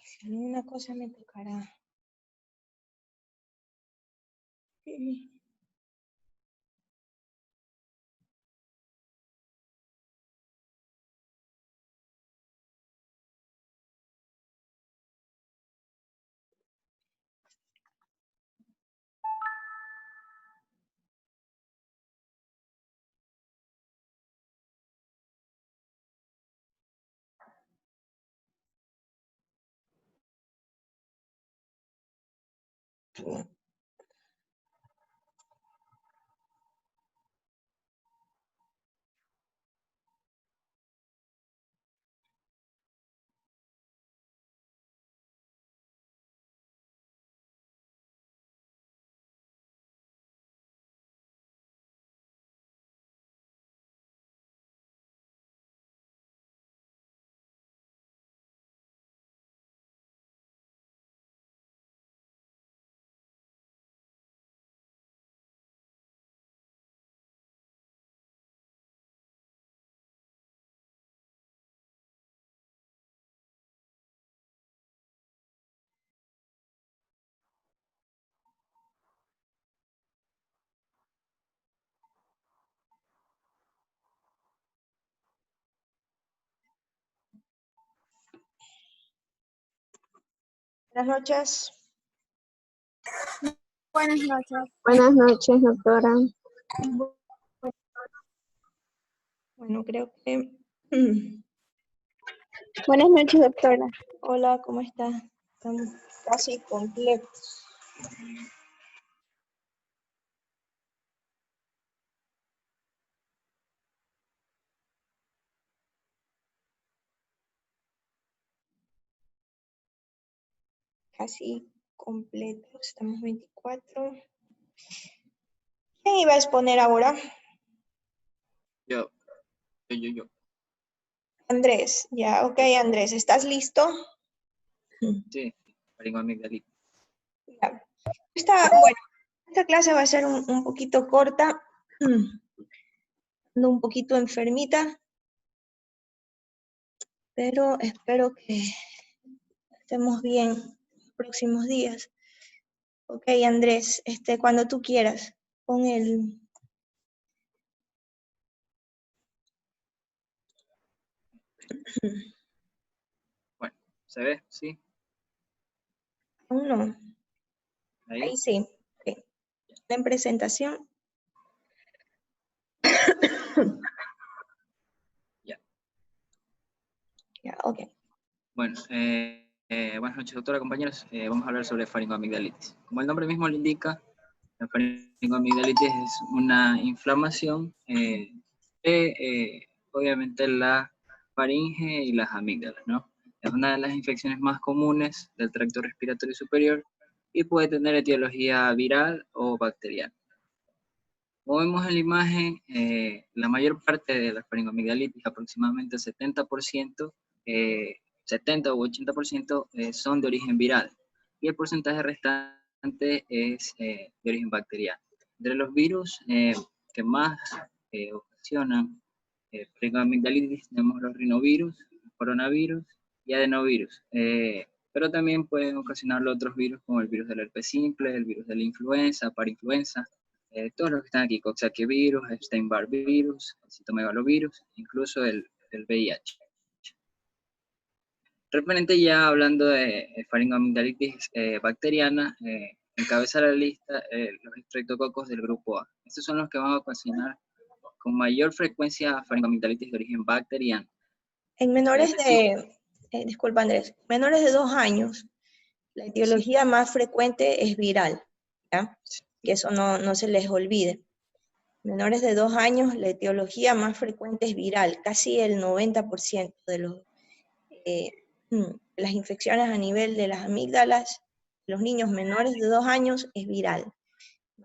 Si alguna cosa me tocará. Buenas noches. Buenas noches. Buenas noches, doctora. Bueno, creo que... Buenas noches, doctora. Hola, ¿cómo estás? Estamos casi completos. Casi completos, estamos 24. ¿Quién iba a exponer ahora? Yo. Andrés, ya, ok, Andrés, ¿estás listo? Sí, faringoamigdalitis. Ya. Bueno, esta clase va a ser un poquito corta. Ando un poquito enfermita, pero espero que estemos bien los próximos días. Ok, Andrés, cuando tú quieras, pon el... Bueno, ¿se ve? Sí. Aún no. Ahí. Ahí sí. Okay. En presentación. Ya. Ya, ok. Bueno, buenas noches, doctora, compañeros. Vamos a hablar sobre faringoamigdalitis. Como el nombre mismo lo indica, la faringoamigdalitis es una inflamación de, obviamente, la faringe y las amígdalas, ¿no? Es una de las infecciones más comunes del tracto respiratorio superior y puede tener etiología viral o bacteriana. Como vemos en la imagen, la mayor parte de la faringoamigdalitis, aproximadamente 70%, 70 u 80% son de origen viral y el porcentaje restante es de origen bacteriano. Entre los virus que más ocasionan faringoamigdalitis tenemos los rinovirus, coronavirus y adenovirus, pero también pueden ocasionarlo otros virus como el virus del herpes simple, el virus de la influenza, parainfluenza, todos los que están aquí, Coxsackie virus, Epstein-Barr virus, citomegalovirus, incluso el VIH. Referente ya hablando de faringoamigdalitis bacteriana, encabeza la lista los estreptococos del grupo A. Estos son los que van a ocasionar con mayor frecuencia faringoamigdalitis de origen bacteriano. En menores de, disculpa Andrés, menores de 2 años, la etiología más frecuente es viral, ¿ya? Que eso no se les olvide. Menores de 2 años, la etiología más frecuente es viral, casi el 90% de las infecciones a nivel de las amígdalas, los niños menores de 2 años es viral.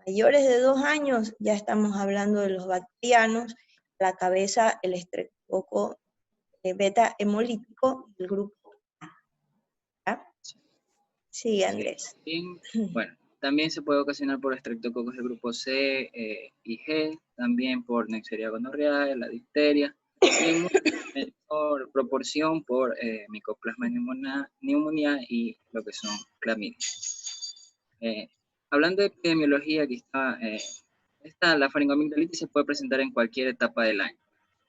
Mayores de 2 años ya estamos hablando de los bacterianos, la cabeza, el estreptococo beta hemolítico del grupo A. ¿Ya? Sí, Andrés. Bueno, también se puede ocasionar por estreptococos del grupo C y G, también por Neisseria gonorrhoeae, la difteria, y en menor proporción por Mycoplasma pneumoniae y lo que son clamidias. Hablando de epidemiología, aquí está, la faringoamigdalitis se puede presentar en cualquier etapa del año,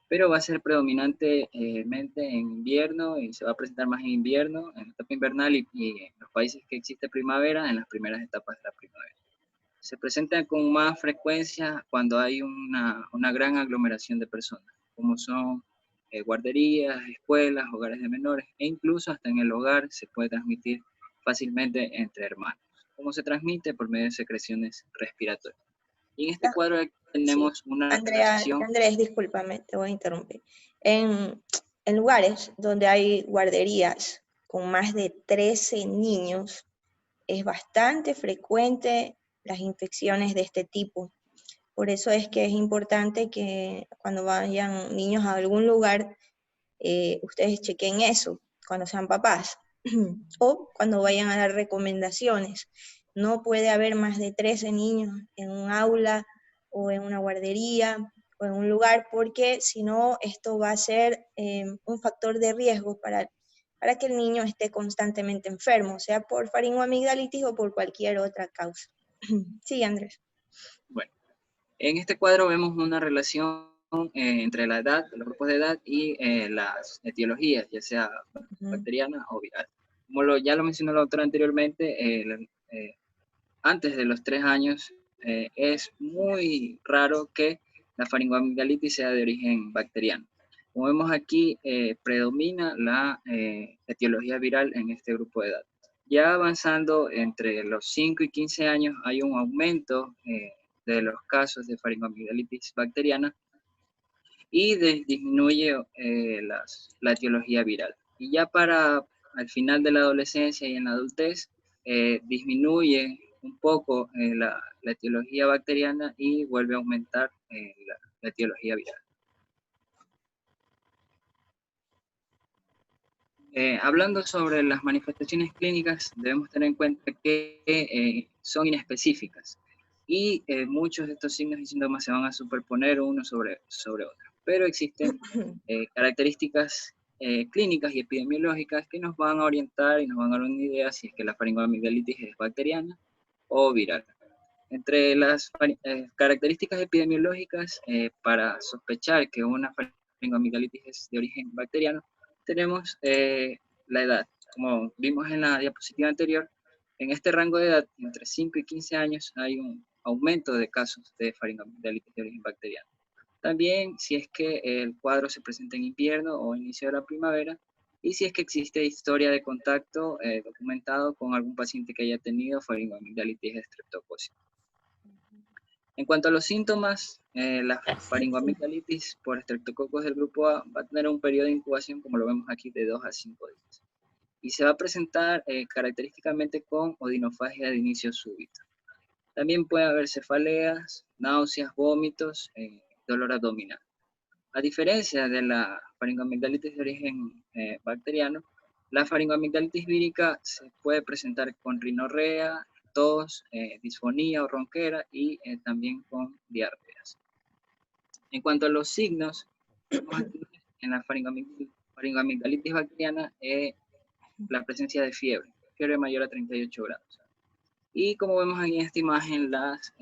pero va a ser predominantemente en invierno y se va a presentar más en invierno, en la etapa invernal y en los países que existe primavera, en las primeras etapas de la primavera. Se presenta con más frecuencia cuando hay una gran aglomeración de personas, como son guarderías, escuelas, hogares de menores, e incluso hasta en el hogar se puede transmitir fácilmente entre hermanos. ¿Cómo se transmite? Por medio de secreciones respiratorias. Y en este cuadro tenemos una relación... Andrés, discúlpame, te voy a interrumpir. En lugares donde hay guarderías con más de 13 niños, es bastante frecuente las infecciones de este tipo. Por eso es que es importante que cuando vayan niños a algún lugar, ustedes chequen eso, cuando sean papás, o cuando vayan a dar recomendaciones. No puede haber más de 13 niños en un aula o en una guardería o en un lugar, porque si no, esto va a ser un factor de riesgo para que el niño esté constantemente enfermo, sea por faringoamigdalitis o por cualquier otra causa. Sí, Andrés. Bueno, en este cuadro vemos una relación entre la edad, los grupos de edad y las etiologías, ya sea bacteriana o viral. como ya lo mencionó la autora anteriormente, antes de los 3 años es muy raro que la faringoamigdalitis sea de origen bacteriano. Como vemos aquí, predomina la etiología viral en este grupo de edad. Ya avanzando entre los 5 y 15 años hay un aumento de los casos de faringoamigdalitis bacteriana y disminuye la etiología viral. Y ya para al final de la adolescencia y en la adultez, disminuye un poco la etiología bacteriana y vuelve a aumentar la etiología viral. Hablando sobre las manifestaciones clínicas, debemos tener en cuenta que son inespecíficas y muchos de estos signos y síntomas se van a superponer uno sobre otro. Pero existen características clínicas y epidemiológicas que nos van a orientar y nos van a dar una idea si es que la faringoamigdalitis es bacteriana o viral. Entre las características epidemiológicas para sospechar que una faringoamigdalitis es de origen bacteriano, tenemos la edad. Como vimos en la diapositiva anterior, en este rango de edad, entre 5 y 15 años, hay un aumento de casos de faringoamigdalitis de origen bacteriano. También si es que el cuadro se presenta en invierno o inicio de la primavera, y si es que existe historia de contacto documentado con algún paciente que haya tenido faringoamigdalitis estreptocócica. En cuanto a los síntomas, la faringoamigdalitis por estreptococos del grupo A va a tener un periodo de incubación, como lo vemos aquí, de 2 a 5 días. Y se va a presentar característicamente con odinofagia de inicio súbito. También puede haber cefaleas, náuseas, vómitos, dolor abdominal. A diferencia de la faringoamigdalitis de origen bacteriano, la faringoamigdalitis vírica se puede presentar con rinorrea, tos, disfonía o ronquera y también con diarreas. En cuanto a los signos, en la faringoamigdalitis bacteriana la presencia de fiebre mayor a 38 grados. Y como vemos aquí en esta imagen, las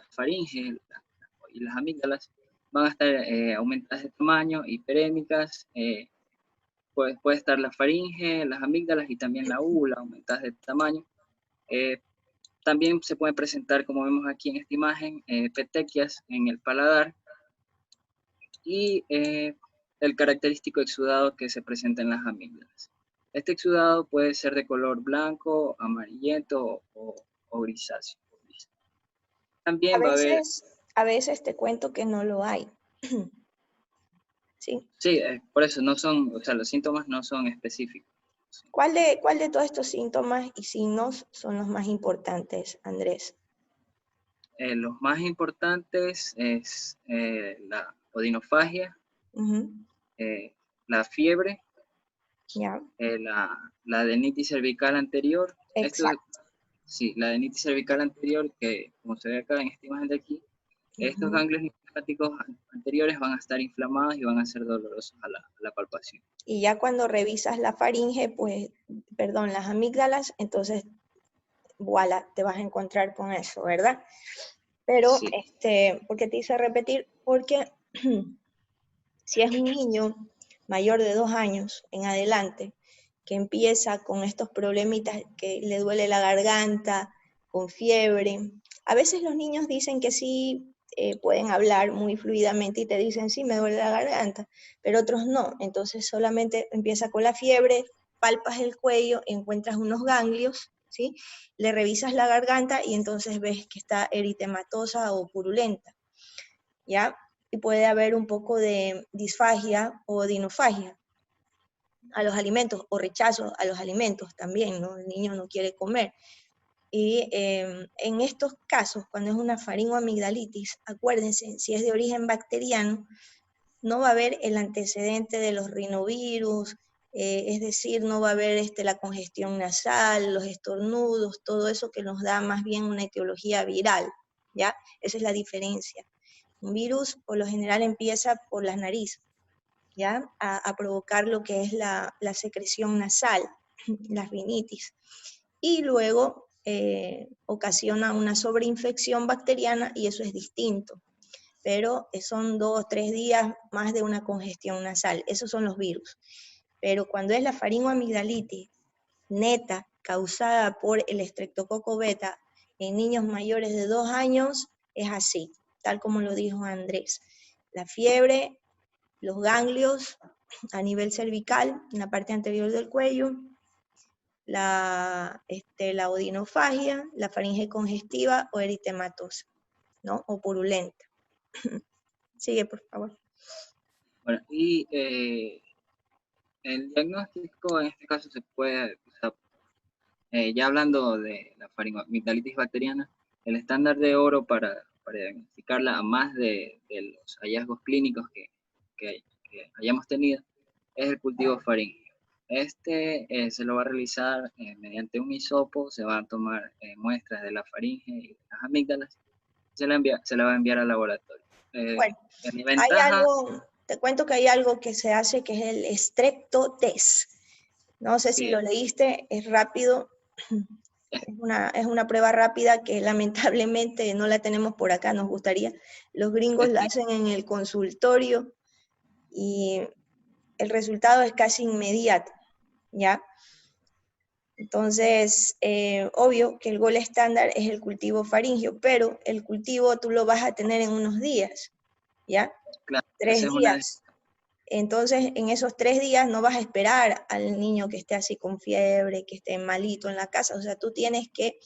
faringes y las amígdalas van a estar aumentadas de tamaño, hiperémicas, puede estar la faringe, las amígdalas y también la úvula aumentadas de tamaño. También se pueden presentar, como vemos aquí en esta imagen, petequias en el paladar y el característico exudado que se presenta en las amígdalas. Este exudado puede ser de color blanco, amarillento o grisáceo. También va a haber... A veces te cuento que no lo hay. ¿Sí? Sí, por eso no son, o sea, los síntomas no son específicos. ¿Cuál de todos estos síntomas y signos son los más importantes, Andrés? Los más importantes es la odinofagia, la fiebre, ¿Ya? la adenitis cervical anterior. Exacto. Sí, la adenitis cervical anterior, que como se ve acá en esta imagen de aquí, estos ganglios linfáticos anteriores van a estar inflamados y van a ser dolorosos a la palpación. Y ya cuando revisas la faringe, pues, perdón, las amígdalas, entonces, voilà, te vas a encontrar con eso, ¿verdad? Pero, Sí. ¿por qué te hice repetir? Porque si es un niño mayor de 2 años en adelante, que empieza con estos problemitas, que le duele la garganta, con fiebre, a veces los niños dicen que sí, pueden hablar muy fluidamente y te dicen, sí, me duele la garganta, pero otros no. Entonces solamente empieza con la fiebre, palpas el cuello, encuentras unos ganglios, ¿sí? Le revisas la garganta y entonces ves que está eritematosa o purulenta, ¿ya? Y puede haber un poco de disfagia o dinofagia a los alimentos o rechazo a los alimentos también, ¿no? El niño no quiere comer. Y en estos casos, cuando es una faringoamigdalitis, acuérdense, si es de origen bacteriano, no va a haber el antecedente de los rinovirus, es decir, no va a haber la congestión nasal, los estornudos, todo eso que nos da más bien una etiología viral, ¿ya? Esa es la diferencia. Un virus por lo general empieza por la nariz, ¿ya? A provocar lo que es la secreción nasal, la rinitis. Y luego ocasiona una sobreinfección bacteriana y eso es distinto. Pero son 2 o 3 días más de una congestión nasal. Esos son los virus. Pero cuando es la faringoamigdalitis, neta causada por el estreptococo beta en niños mayores de 2 años es así, tal como lo dijo Andrés. La fiebre, los ganglios a nivel cervical, en la parte anterior del cuello, la odinofagia, la faringe congestiva o eritematosa, ¿no? O purulenta. Sigue, por favor. Bueno, y el diagnóstico en este caso se puede, o sea, ya hablando de la faringoamigdalitis bacteriana, el estándar de oro para diagnosticarla, a más de los hallazgos clínicos que hayamos tenido, es el cultivo faríngeo. Este se lo va a realizar mediante un hisopo, se van a tomar muestras de la faringe y de las amígdalas, se la va a enviar al laboratorio. Bueno, mi hay ventaja, algo, te cuento que hay algo que se hace que es el streptotest. No sé si sí, lo leíste, es rápido, es una prueba rápida que lamentablemente no la tenemos por acá, nos gustaría. Los gringos la hacen en el consultorio y el resultado es casi inmediato, ¿ya? Entonces, obvio que el gol estándar es el cultivo faríngeo, pero el cultivo tú lo vas a tener en unos días, ¿ya? claro, 3 esa es una días. Entonces, en esos 3 días no vas a esperar al niño que esté así con fiebre, que esté malito en la casa. O sea, tú tienes que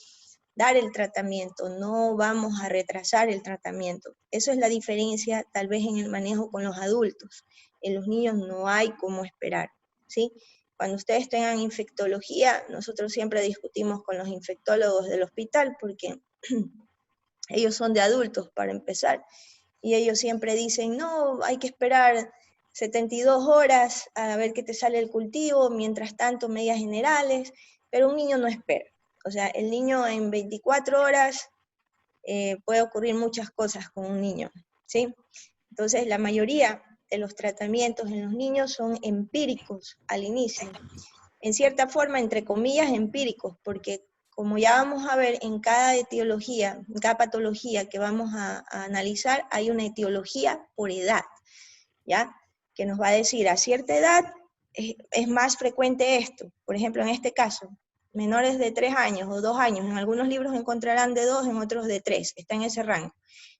dar el tratamiento, no vamos a retrasar el tratamiento. Eso es la diferencia tal vez en el manejo con los adultos. En los niños no hay cómo esperar, ¿sí? Cuando ustedes tengan infectología, nosotros siempre discutimos con los infectólogos del hospital porque ellos son de adultos para empezar y ellos siempre dicen, no, hay que esperar 72 horas a ver qué te sale el cultivo, mientras tanto medidas generales, pero un niño no espera. O sea, el niño en 24 horas puede ocurrir muchas cosas con un niño, ¿sí? Entonces, la mayoría de los tratamientos en los niños son empíricos al inicio. En cierta forma, entre comillas, empíricos, porque como ya vamos a ver en cada etiología, en cada patología que vamos a analizar, hay una etiología por edad, ¿ya? Que nos va a decir a cierta edad es más frecuente esto. Por ejemplo, en este caso, menores de 3 años o 2 años, en algunos libros encontrarán de 2, en otros de 3, está en ese rango.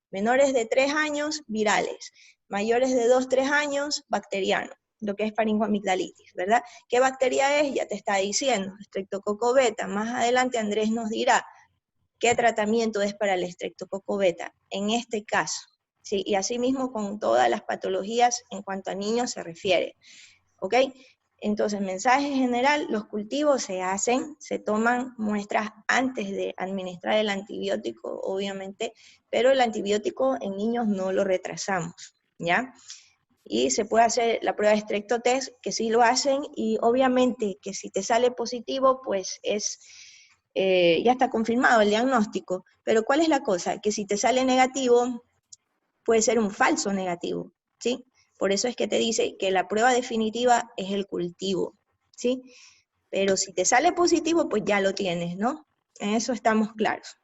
Menores de 3 años, virales. Mayores de 2, 3 años, bacteriano, lo que es faringoamigdalitis, ¿verdad? ¿Qué bacteria es? Ya te está diciendo, Streptococcus beta. Más adelante Andrés nos dirá qué tratamiento es para el Streptococcus beta, en este caso. ¿Sí? Y asimismo con todas las patologías en cuanto a niños se refiere. ¿Ok? Entonces, mensaje general, los cultivos se hacen, se toman muestras antes de administrar el antibiótico, obviamente, pero el antibiótico en niños no lo retrasamos, ¿ya? Y se puede hacer la prueba de streptotest, que sí lo hacen, y obviamente que si te sale positivo, pues ya está confirmado el diagnóstico. Pero ¿cuál es la cosa? Que si te sale negativo, puede ser un falso negativo, ¿sí? Por eso es que te dice que la prueba definitiva es el cultivo, ¿sí? Pero si te sale positivo, pues ya lo tienes, ¿no? En eso estamos claros.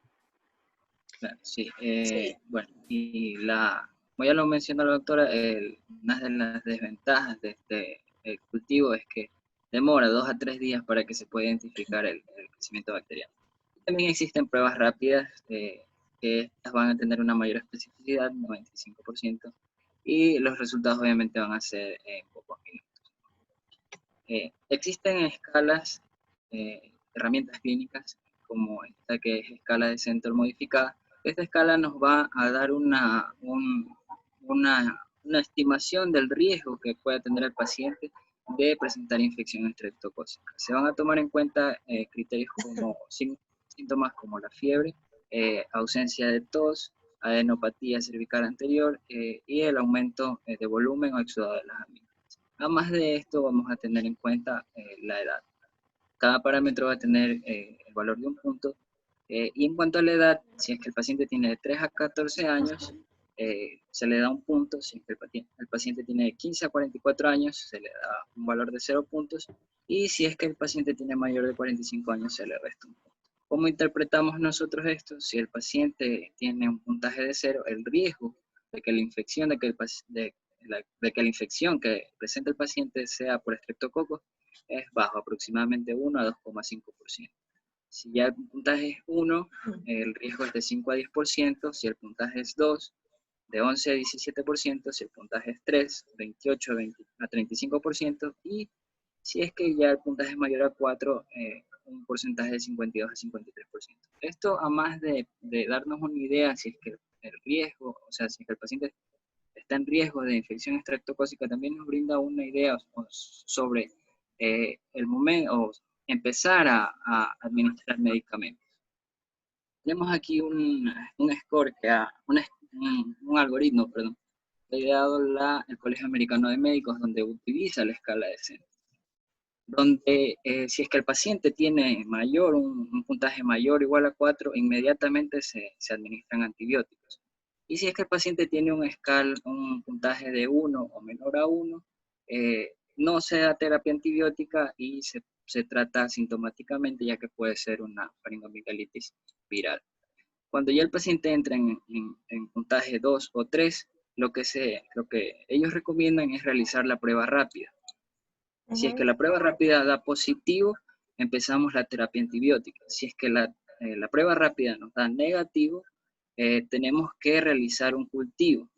claro, sí. Sí. Bueno, y como ya lo mencionó la doctora, una de las desventajas de este cultivo es que demora 2 a 3 días para que se pueda identificar el crecimiento bacteriano. También existen pruebas rápidas que estas van a tener una mayor especificidad, 95%, y los resultados obviamente van a ser en pocos minutos. Existen escalas, herramientas clínicas, como esta que es escala de Centor modificada. Esta escala nos va a dar una estimación del riesgo que pueda tener el paciente de presentar infección estreptocócica. Se van a tomar en cuenta criterios como síntomas como la fiebre, ausencia de tos, adenopatía cervical anterior y el aumento de volumen o exudado de las amígdalas. Además de esto, vamos a tener en cuenta la edad. Cada parámetro va a tener el valor de un punto. Y en cuanto a la edad, si es que el paciente tiene de 3 a 14 años, se le da un punto. Si es que el paciente tiene de 15 a 44 años, se le da un valor de 0 puntos. Y si es que el paciente tiene mayor de 45 años, se le resta un punto. ¿Cómo interpretamos nosotros esto? Si el paciente tiene un puntaje de 0, el riesgo de que la infección, de que la infección que presenta el paciente sea por estreptococo, es bajo, aproximadamente 1 a 2,5%. Si ya el puntaje es 1, el riesgo es de 5 a 10%, si el puntaje es 2, de 11 a 17%, si el puntaje es 3, 28 a 35%, y si es que ya el puntaje es mayor a 4, un porcentaje de 52 a 53%. Esto, a más de darnos una idea si es que el riesgo, o sea, si es que el paciente está en riesgo de infección estreptocócica, también nos brinda una idea sobre el momento, o empezar a administrar medicamentos. Tenemos aquí un score, un algoritmo, perdón, que ha ideado el Colegio Americano de Médicos, donde utiliza la escala de Senn, donde si es que el paciente tiene un puntaje mayor o igual a 4, inmediatamente se administran antibióticos. Y si es que el paciente tiene un puntaje de 1 o menor a 1, no se da terapia antibiótica y se trata sintomáticamente, ya que puede ser una faringoamigdalitis viral. Cuando ya el paciente entra en puntaje 2 o 3, lo que ellos recomiendan es realizar la prueba rápida. Si es que la prueba rápida da positivo, empezamos la terapia antibiótica. Si es que la prueba rápida nos da negativo, tenemos que realizar un cultivo.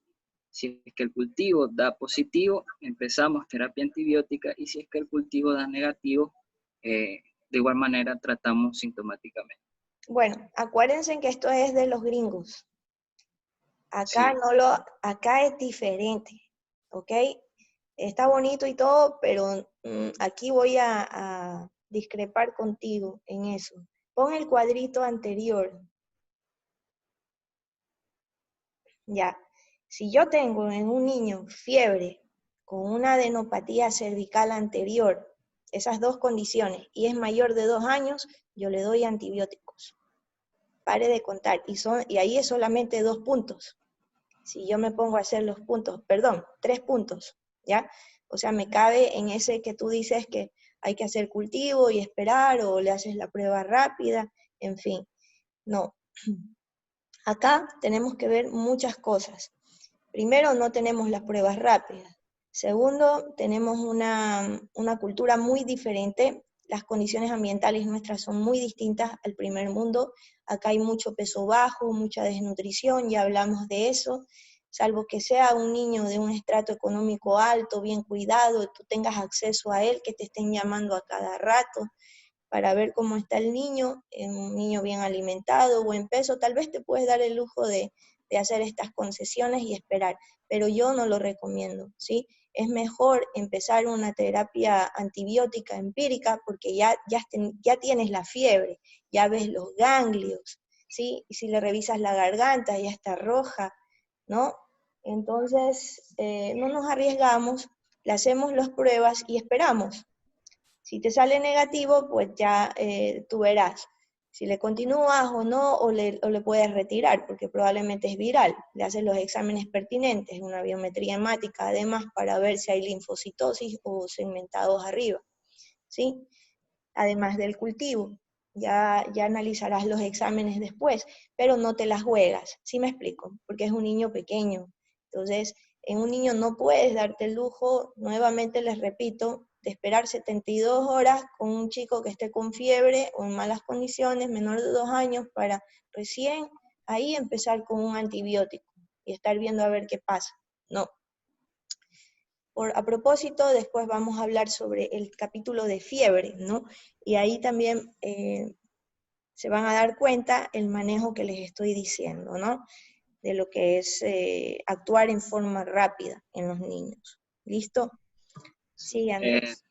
Si es que el cultivo da positivo, empezamos terapia antibiótica, y si es que el cultivo da negativo, de igual manera tratamos sintomáticamente. Bueno, acuérdense que esto es de los gringos. Acá Sí. acá es diferente, ¿ok? Está bonito y todo, pero aquí voy a discrepar contigo en eso. Pon el cuadrito anterior. Ya, si yo tengo en un niño fiebre con una adenopatía cervical anterior, esas dos condiciones, y es mayor de 2 años, yo le doy antibióticos. Pare de contar, y ahí es solamente 2 puntos. Si yo me pongo a hacer los puntos, perdón, 3 puntos, ¿ya? O sea, me cabe en ese que tú dices que hay que hacer cultivo y esperar, o le haces la prueba rápida, en fin. No. Acá tenemos que ver muchas cosas. Primero, no tenemos las pruebas rápidas. Segundo, tenemos una cultura muy diferente. Las condiciones ambientales nuestras son muy distintas al primer mundo. Acá hay mucho peso bajo, mucha desnutrición, ya hablamos de eso. Salvo que sea un niño de un estrato económico alto, bien cuidado, tú tengas acceso a él, que te estén llamando a cada rato para ver cómo está el niño, un niño bien alimentado, buen peso, tal vez te puedes dar el lujo de hacer estas concesiones y esperar, pero yo no lo recomiendo, ¿sí? Es mejor empezar una terapia antibiótica empírica porque ya tienes la fiebre, ya ves los ganglios, ¿sí? Y si le revisas la garganta, ya está roja, ¿no? Entonces, no nos arriesgamos, le hacemos las pruebas y esperamos. Si te sale negativo, pues ya tú verás si le continúas o no, o le puedes retirar, porque probablemente es viral. Le haces los exámenes pertinentes, una biometría hemática, además, para ver si hay linfocitosis o segmentados arriba, ¿sí? Además del cultivo. Ya analizarás los exámenes después, pero no te las juegas, ¿sí me explico? Porque es un niño pequeño. Entonces, en un niño no puedes darte el lujo, nuevamente les repito, de esperar 72 horas con un chico que esté con fiebre o en malas condiciones, menor de 2 años, para recién ahí empezar con un antibiótico y estar viendo a ver qué pasa. No. A propósito, después vamos a hablar sobre el capítulo de fiebre, ¿no? Y ahí también se van a dar cuenta el manejo que les estoy diciendo, ¿no? De lo que es actuar en forma rápida en los niños. ¿Listo? Sí, Andrés.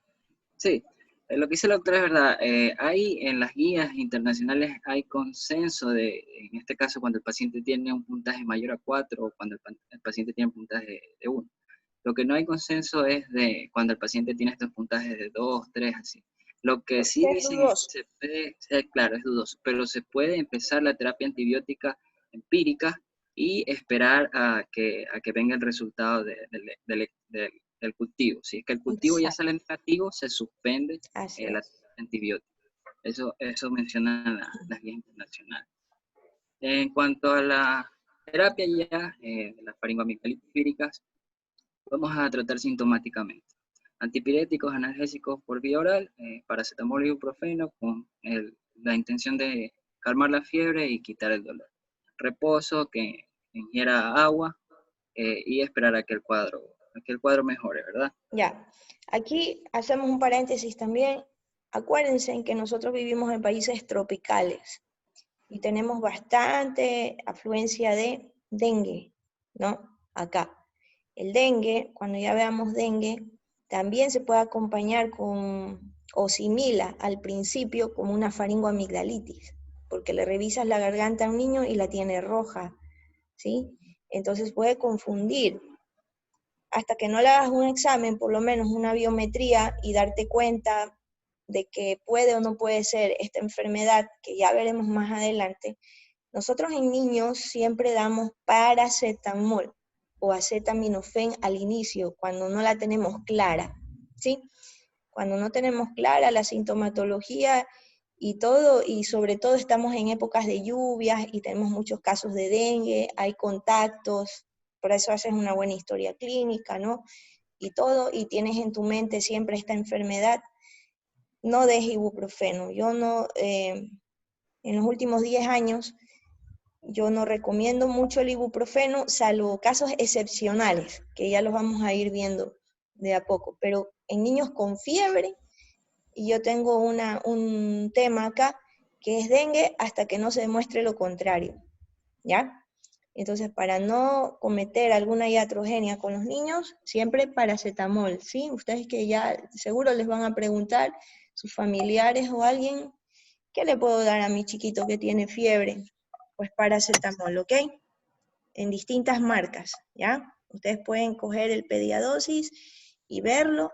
Sí, lo que dice la doctora es verdad. Hay en las guías internacionales hay consenso en este caso, cuando el paciente tiene un puntaje mayor a 4 o cuando el paciente tiene un puntaje de 1. Lo que no hay consenso es de cuando el paciente tiene estos puntajes de 2, 3, así. Lo que sí dicen es que claro, es dudoso, pero se puede empezar la terapia antibiótica empírica y esperar a que venga el resultado del cultivo. Si es que el cultivo ya sale negativo, se suspende la terapia antibiótica. Eso mencionan las guías internacionales. En cuanto a la terapia ya, de las faringoamigdalitis víricas, vamos a tratar sintomáticamente. Antipiréticos, analgésicos por vía oral, paracetamol y ibuprofeno con la intención de calmar la fiebre y quitar el dolor. Reposo, que ingiera agua y esperar a que el cuadro mejore, ¿verdad? Ya, aquí hacemos un paréntesis también. Acuérdense en que nosotros vivimos en países tropicales y tenemos bastante afluencia de dengue, ¿no? Acá. El dengue, cuando ya veamos dengue, también se puede acompañar con, o simila al principio como una faringoamigdalitis, porque le revisas la garganta a un niño y la tiene roja, ¿sí? Entonces puede confundir. Hasta que no le hagas un examen, por lo menos una biometría, y darte cuenta de que puede o no puede ser esta enfermedad, que ya veremos más adelante, nosotros en niños siempre damos paracetamol o acetaminofén al inicio, cuando no la tenemos clara, ¿sí? Cuando no tenemos clara la sintomatología y todo, y sobre todo estamos en épocas de lluvias y tenemos muchos casos de dengue, hay contactos, por eso haces una buena historia clínica, ¿no? Y todo, y tienes en tu mente siempre esta enfermedad, no des ibuprofeno. Yo no, en los últimos 10 años, yo no recomiendo mucho el ibuprofeno, salvo casos excepcionales, que ya los vamos a ir viendo de a poco. Pero en niños con fiebre, y yo tengo un tema acá, que es dengue hasta que no se demuestre lo contrario, ¿ya? Entonces, para no cometer alguna iatrogenia con los niños, siempre paracetamol, ¿sí? Ustedes que ya seguro les van a preguntar, sus familiares o alguien, ¿qué le puedo dar a mi chiquito que tiene fiebre? Pues paracetamol, ¿ok? En distintas marcas, ¿ya? Ustedes pueden coger el pediadosis y verlo.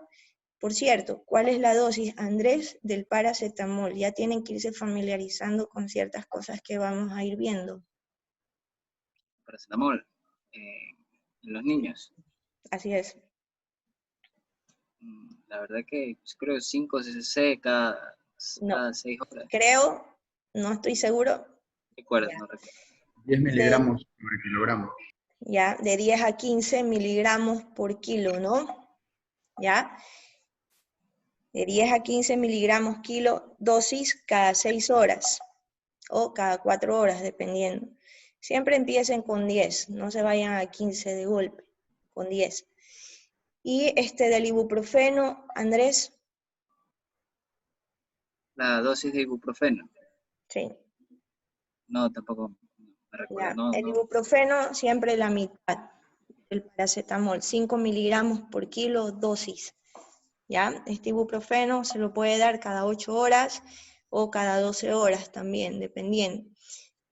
Por cierto, ¿cuál es la dosis, Andrés, del paracetamol? Ya tienen que irse familiarizando con ciertas cosas que vamos a ir viendo. Paracetamol en los niños. Así es. La verdad que creo 5 cc cada No, 6 horas. creo, no estoy seguro. Recuerdo, Ya. no recuerdo. 10 miligramos por kilogramo. Ya, de 10 a 15 miligramos por kilo, ¿no? Ya. De 10 a 15 miligramos kilo, dosis cada 6 horas o cada 4 horas, dependiendo. Siempre empiecen con 10, no se vayan a 15 de golpe, con 10. Y del ibuprofeno, Andrés. La dosis de ibuprofeno. Sí. No, tampoco me recuerdo. Ya. No, El no. ibuprofeno siempre la mitad. El paracetamol, 5 miligramos por kilo dosis. ¿Ya? Este ibuprofeno se lo puede dar cada 8 horas o cada 12 horas también, dependiendo.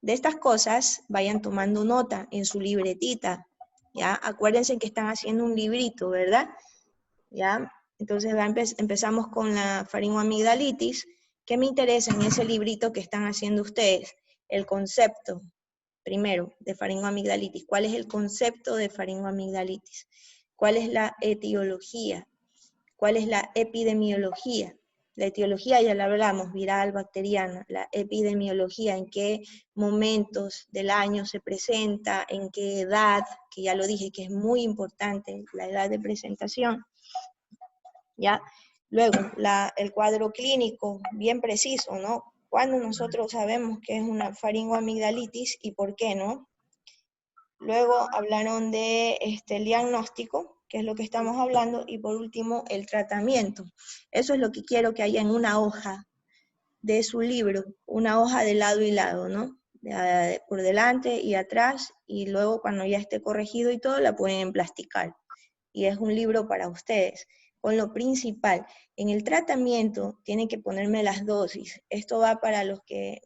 De estas cosas, vayan tomando nota en su libretita, ¿ya? Acuérdense que están haciendo un librito, ¿verdad? ¿Ya? Entonces empezamos con la faringoamigdalitis. ¿Qué me interesa en ese librito que están haciendo ustedes? El concepto, primero, de faringoamigdalitis. ¿Cuál es el concepto de faringoamigdalitis? ¿Cuál es la etiología? ¿Cuál es la epidemiología? La etiología ya la hablamos, viral, bacteriana. La epidemiología, en qué momentos del año se presenta, en qué edad, que ya lo dije que es muy importante, la edad de presentación. ¿Ya? Luego, el cuadro clínico, bien preciso, ¿no? ¿Cuándo nosotros sabemos que es una faringoamigdalitis y por qué, no? Luego hablaron de el diagnóstico, que es lo que estamos hablando, y por último el tratamiento. Eso es lo que quiero que haya en una hoja de su libro, una hoja de lado y lado, ¿no? Por delante y atrás, y luego cuando ya esté corregido y todo, la pueden emplasticar. Y es un libro para ustedes. Con lo principal, en el tratamiento tienen que ponerme las dosis. Esto va para los que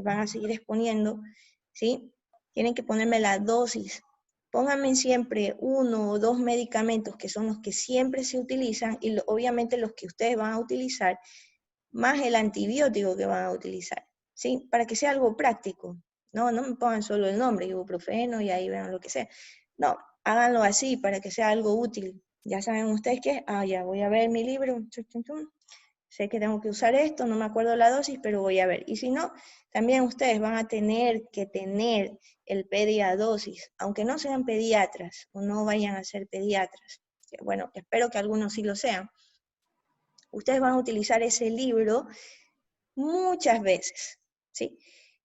van a seguir exponiendo, ¿sí? Tienen que ponerme la dosis. Pónganme siempre 1 o 2 medicamentos que son los que siempre se utilizan y obviamente los que ustedes van a utilizar, más el antibiótico que van a utilizar, ¿sí? Para que sea algo práctico. No me pongan solo el nombre, ibuprofeno, y ahí vean lo que sea. No, háganlo así para que sea algo útil. Ya saben ustedes qué, ya voy a ver mi libro, sé que tengo que usar esto, no me acuerdo la dosis, pero voy a ver. Y si no, también ustedes van a tener que tener el pediadosis, aunque no sean pediatras o no vayan a ser pediatras. que bueno, espero que algunos sí lo sean, ustedes van a utilizar ese libro muchas veces, ¿sí?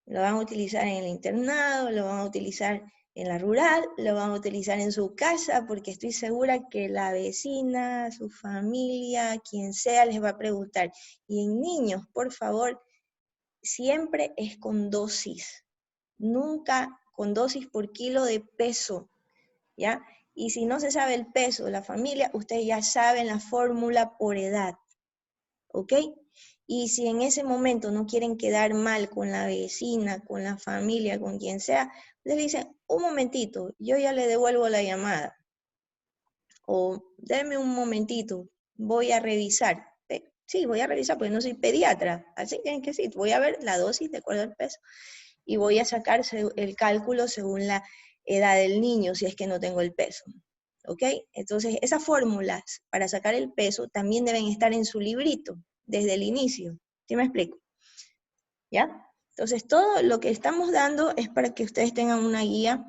Lo van a utilizar en el internado, lo van a utilizar en la rural, lo van a utilizar en su casa, porque estoy segura que la vecina, su familia, quien sea, les va a preguntar. Y en niños, por favor, siempre es con dosis, nunca con dosis por kilo de peso, ¿ya? Y si no se sabe el peso de la familia, ustedes ya saben la fórmula por edad, ¿ok? Y si en ese momento no quieren quedar mal con la vecina, con la familia, con quien sea, les dicen, un momentito, yo ya le devuelvo la llamada. O denme un momentito, voy a revisar. Sí, voy a revisar porque no soy pediatra, así que sí, voy a ver la dosis de acuerdo al peso y voy a sacar el cálculo según la edad del niño, si es que no tengo el peso. ¿Ok? Entonces, esas fórmulas para sacar el peso también deben estar en su librito, desde el inicio. ¿Sí me explico? ¿Ya? Entonces, todo lo que estamos dando es para que ustedes tengan una guía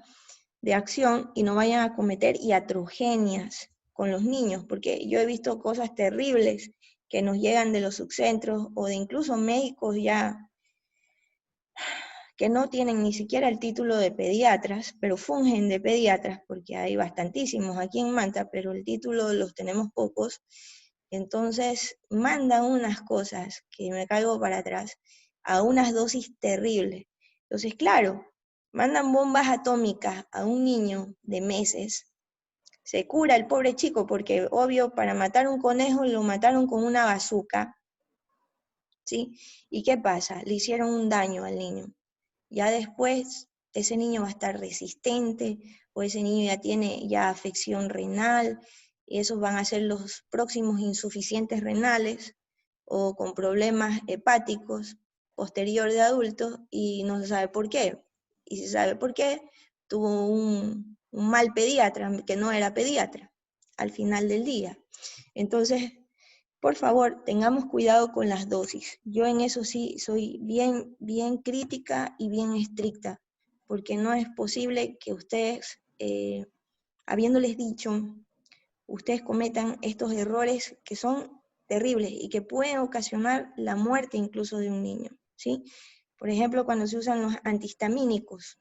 de acción y no vayan a cometer iatrogenias con los niños, porque yo he visto cosas terribles que nos llegan de los subcentros o de incluso médicos ya que no tienen ni siquiera el título de pediatras, pero fungen de pediatras, porque hay bastantísimos aquí en Manta, pero el título los tenemos pocos, entonces mandan unas cosas que me caigo para atrás, a unas dosis terribles. Entonces, claro, mandan bombas atómicas a un niño de meses, se cura el pobre chico, porque obvio, para matar un conejo lo mataron con una bazuca, ¿sí? ¿Y qué pasa? Le hicieron un daño al niño. Ya después ese niño va a estar resistente, o ese niño ya tiene ya afección renal, y esos van a ser los próximos insuficientes renales, o con problemas hepáticos posterior de adultos, y no se sabe por qué. Y se sabe por qué, tuvo un mal pediatra, que no era pediatra, al final del día. Entonces, por favor, tengamos cuidado con las dosis. Yo en eso sí soy bien crítica y bien estricta, porque no es posible que ustedes, habiéndoles dicho, ustedes cometan estos errores que son terribles y que pueden ocasionar la muerte incluso de un niño, ¿sí? Por ejemplo, cuando se usan los antihistamínicos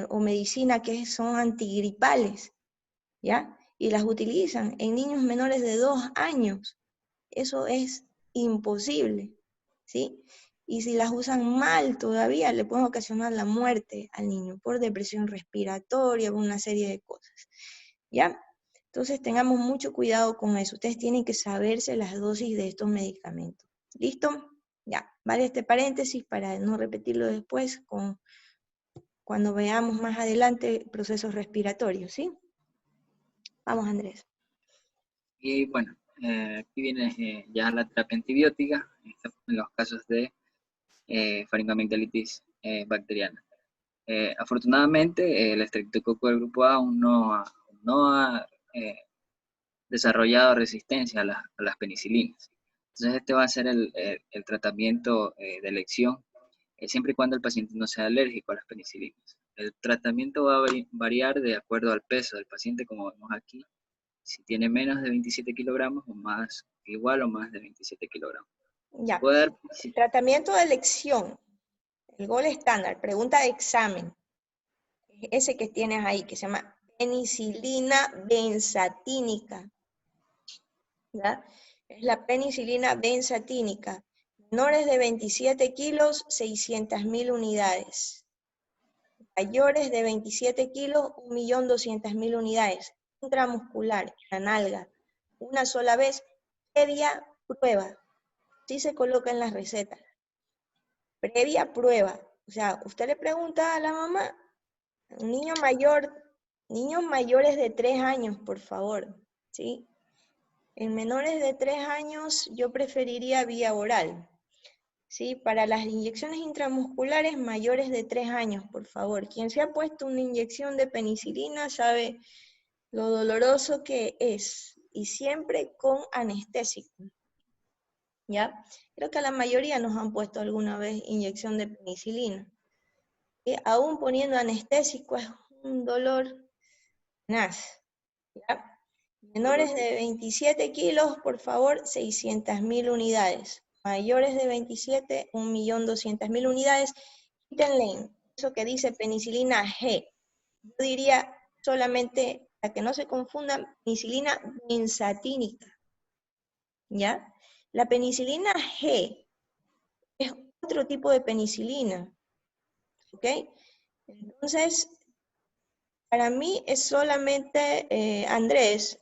o medicina que son antigripales, ¿ya? Y las utilizan en niños menores de 2 años. Eso es imposible, ¿sí? Y si las usan mal todavía, le pueden ocasionar la muerte al niño por depresión respiratoria, por una serie de cosas, ¿ya? Entonces tengamos mucho cuidado con eso. Ustedes tienen que saberse las dosis de estos medicamentos. ¿Listo? Ya, vale este paréntesis para no repetirlo después cuando veamos más adelante procesos respiratorios, ¿sí? Vamos, Andrés. Y bueno, aquí viene ya la terapia antibiótica, en los casos de faringoamigdalitis bacteriana. Afortunadamente, el estreptococo del grupo A aún no ha desarrollado resistencia a las penicilinas. Entonces, este va a ser el tratamiento de elección, siempre y cuando el paciente no sea alérgico a las penicilinas. El tratamiento va a variar de acuerdo al peso del paciente, como vemos aquí, si tiene menos de 27 kilogramos o más, igual o más de 27 kilogramos. Ya, Puede dar, el tratamiento de elección, el gol estándar, pregunta de examen, ese que tienes ahí, que se llama penicilina benzatínica, ¿ya? Es la penicilina benzatínica. Menores de 27 kilos, 600.000 unidades. Mayores de 27 kilos, 1.200.000 unidades. Intramuscular, la nalga. Una sola vez, previa prueba. Sí se coloca en las recetas. Previa prueba. O sea, usted le pregunta a la mamá, un niño mayor, niños mayores de 3 años, por favor, ¿sí? En menores de 3 años yo preferiría vía oral, ¿sí? Para las inyecciones intramusculares mayores de 3 años, por favor. Quien se ha puesto una inyección de penicilina sabe lo doloroso que es, y siempre con anestésico, ¿ya? Creo que a la mayoría nos han puesto alguna vez inyección de penicilina. Y aún poniendo anestésico es un dolor tenaz, ¿ya? Menores de 27 kilos, por favor, 600.000 unidades. Mayores de 27, 1.200.000 unidades. Quítenle eso que dice penicilina G. Yo diría solamente, para que no se confundan, penicilina benzatínica. ¿Ya? La penicilina G es otro tipo de penicilina. ¿Ok? Entonces, para mí es solamente, Andrés,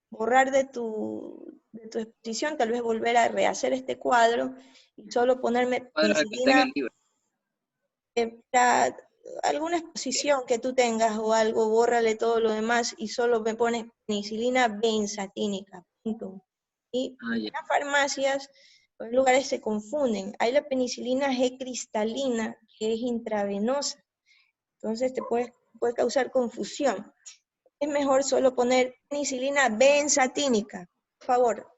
borrar de tu exposición, tal vez volver a rehacer este cuadro y solo ponerme Cuadros que está en penicilina el libro. para alguna exposición que tú tengas o algo, bórrale todo lo demás y solo me pones penicilina benzatínica, punto. Y Ah, ya. en las farmacias, en lugares se confunden. Hay la penicilina G cristalina, que es intravenosa, entonces te puede causar confusión. Es mejor solo poner penicilina benzatínica. Por favor,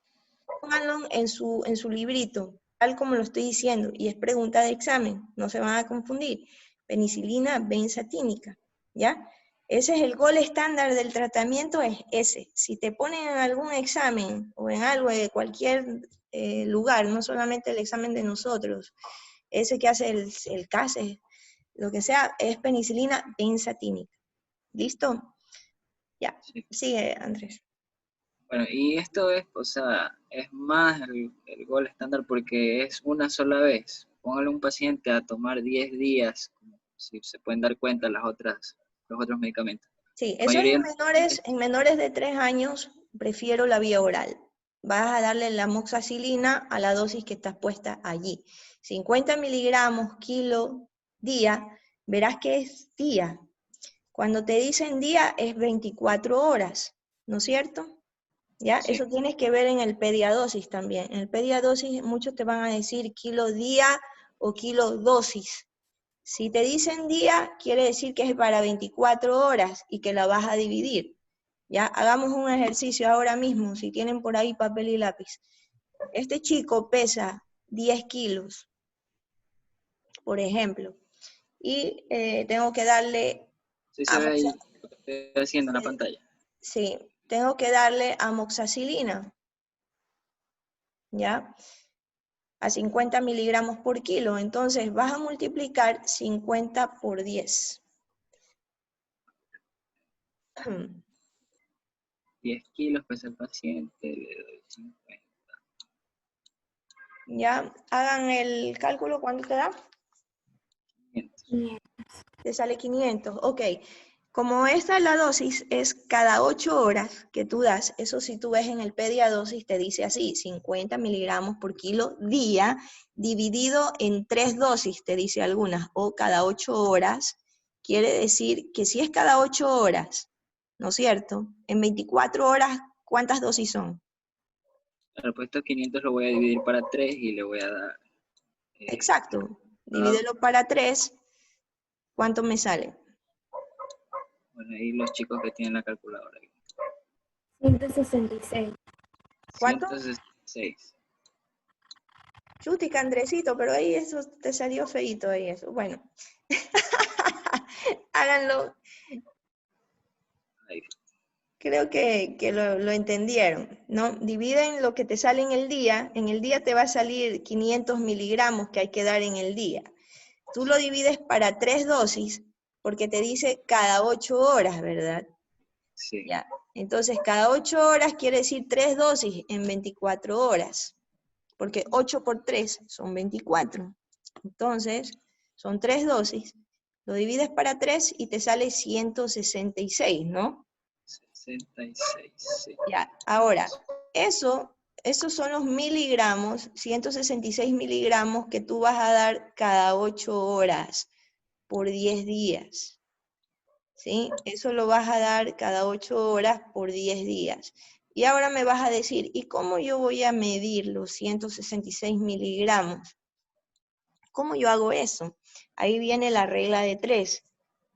pónganlo en su librito, tal como lo estoy diciendo, y es pregunta de examen, no se van a confundir. Penicilina benzatínica, ¿ya? Ese es el gol estándar del tratamiento, es ese. Si te ponen en algún examen o en algo de cualquier lugar, no solamente el examen de nosotros, ese que hace el CASE, lo que sea, es penicilina benzatínica. ¿Listo? Ya, Sí. sigue Andrés. Bueno, y esto es, o sea, es más el gol estándar porque es una sola vez. Póngale a un paciente a tomar 10 días, como si se pueden dar cuenta los otros medicamentos. Sí, La eso mayoría en menores de 3 años, prefiero la vía oral. Vas a darle la amoxicilina a la dosis que está puesta allí. 50 miligramos kilo día, verás que es día. Cuando te dicen día es 24 horas, ¿no es cierto? ¿Ya? Sí. Eso tienes que ver en el pediadosis también. En el pediadosis muchos te van a decir kilo día o kilo dosis. Si te dicen día, quiere decir que es para 24 horas y que la vas a dividir. Ya, hagamos un ejercicio ahora mismo, si tienen por ahí papel y lápiz. Este chico pesa 10 kilos, por ejemplo, y tengo que darle Sí se ve ahí lo que estoy haciendo en la pantalla. sí, tengo que darle amoxicilina, ¿ya? A 50 miligramos por kilo. Entonces vas a multiplicar 50 por 10. 10 kilos pesa el paciente, le doy 50. ¿Ya? Hagan el cálculo, ¿cuánto te da? 500. Te sale 500. Ok. Como esta la dosis es cada 8 horas que tú das, eso si tú ves en el pediadosis te dice así, 50 miligramos por kilo día, dividido en 3 dosis, te dice algunas, o cada 8 horas, quiere decir que si es cada 8 horas, ¿no es cierto? En 24 horas, ¿cuántas dosis son? Claro, pues estos 500 lo voy a dividir para 3 y le voy a dar... Exacto. Divídelo para 3, ¿cuánto me sale? Bueno, ahí los chicos que tienen la calculadora. 166. ¿Cuánto? 166. Chutica, Andresito, pero ahí eso te salió feíto ahí eso. Bueno, háganlo. Ahí. Creo que lo entendieron, ¿no? Dividen lo que te sale en el día te va a salir 500 miligramos que hay que dar en el día. Tú lo divides para 3 dosis, porque te dice cada 8 horas, ¿verdad? Sí. Ya. Entonces, cada 8 horas quiere decir 3 dosis en 24 horas, porque 8 por 3 son 24. Entonces, son 3 dosis, lo divides para 3 y te sale 166, ¿no? 66, sí. Ya, ahora, esos son los miligramos, 166 miligramos que tú vas a dar cada 8 horas por 10 días. ¿Sí? Eso lo vas a dar cada 8 horas por 10 días. Y ahora me vas a decir, ¿y cómo yo voy a medir los 166 miligramos? ¿Cómo yo hago eso? Ahí viene la regla de 3.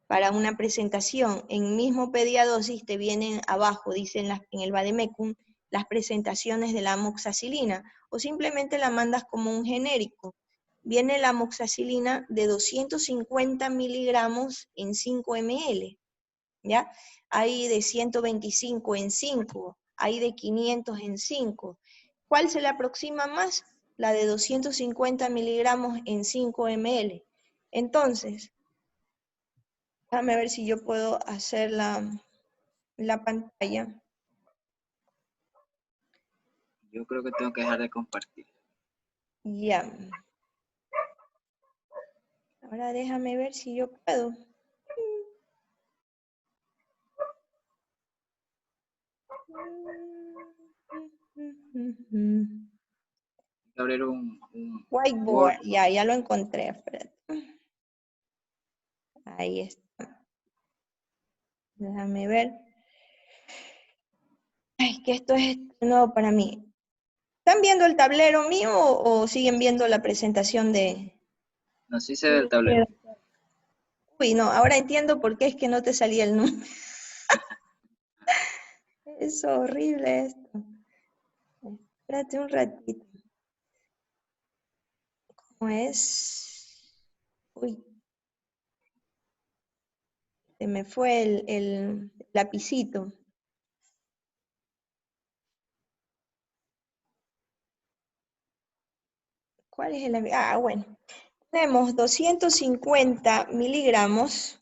Para una presentación en mismo pediadosis te vienen abajo, dicen en el vademecum, las presentaciones de la amoxicilina, o simplemente la mandas como un genérico. Viene la amoxicilina de 250 miligramos en 5 ml, ¿ya? Hay de 125 en 5, hay de 500 en 5. ¿Cuál se le aproxima más? La de 250 miligramos en 5 ml. Entonces, déjame ver si yo puedo hacer la pantalla. Yo creo que tengo que dejar de compartir. Ya. Ahora déjame ver si yo puedo. Abrir un Whiteboard. Word. Ya lo encontré. Espérate. Ahí está. Déjame ver. Ay, que esto es nuevo para mí. ¿Están viendo el tablero mío o siguen viendo la presentación de...? No, sí se ve el tablero. Uy, no, ahora entiendo por qué es que no te salía el número. Es horrible esto. Espérate un ratito. ¿Cómo es? Uy. Se me fue el lapicito. ¿Cuál es el lapicito? Ah, bueno. Tenemos 250 miligramos